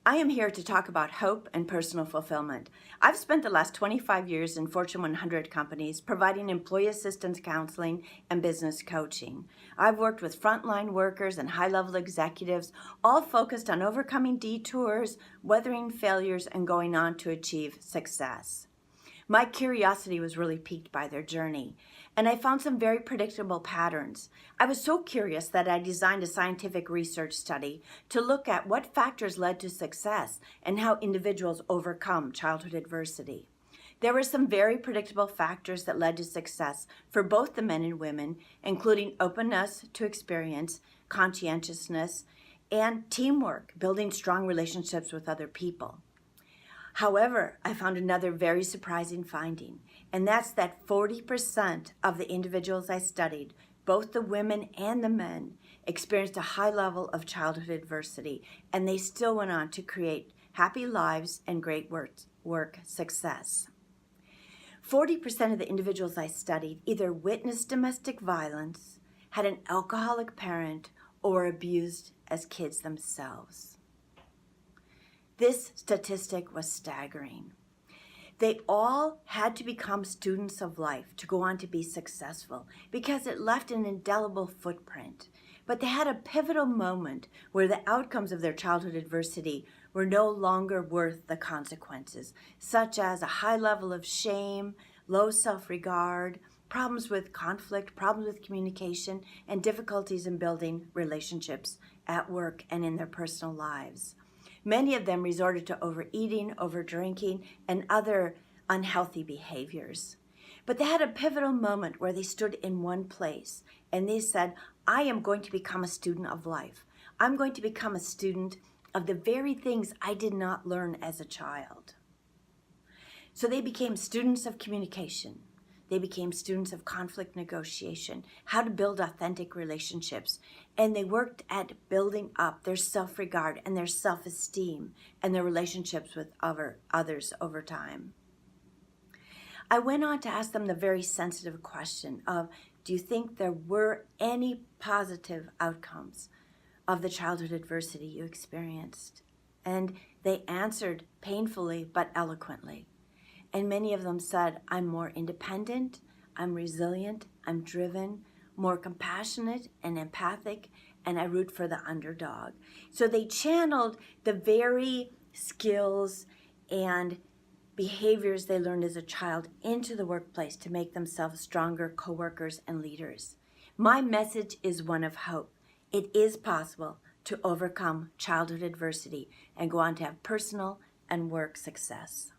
I am here to talk about hope and personal fulfillment. I've spent the last 25 years in Fortune 100 companies providing employee assistance counseling and business coaching. I've worked with frontline workers and high-level executives, all focused on overcoming detours, weathering failures, and going on to achieve success. My curiosity was really piqued by their journey, and I found some very predictable patterns. I was so curious that I designed a scientific research study to look at what factors led to success and how individuals overcome childhood adversity. There were some very predictable factors that led to success for both the men and women, including openness to experience, conscientiousness, and teamwork, building strong relationships with other people. However, I found another very surprising finding, and that's that 40% of the individuals I studied, both the women and the men, experienced a high level of childhood adversity, and they still went on to create happy lives and great work success. 40% of the individuals I studied either witnessed domestic violence, had an alcoholic parent, or were abused as kids themselves. This statistic was staggering. They all had to become students of life to go on to be successful because it left an indelible footprint. But they had a pivotal moment where the outcomes of their childhood adversity were no longer worth the consequences, such as a high level of shame, low self-regard, problems with conflict, problems with communication, and difficulties in building relationships at work and in their personal lives. Many of them resorted to overeating, overdrinking, and other unhealthy behaviors. But they had a pivotal moment where they stood in one place and they said, I am going to become a student of life. I'm going to become a student of the very things I did not learn as a child. So they became students of communication. They became students of conflict negotiation, how to build authentic relationships, and they worked at building up their self-regard and their self-esteem and their relationships with others over time. I went on to ask them the very sensitive question of, do you think there were any positive outcomes of the childhood adversity you experienced? And they answered painfully but eloquently. And many of them said, I'm more independent, I'm resilient, I'm driven, more compassionate and empathic, and I root for the underdog. So they channeled the very skills and behaviors they learned as a child into the workplace to make themselves stronger coworkers and leaders. My message is one of hope. It is possible to overcome childhood adversity and go on to have personal and work success.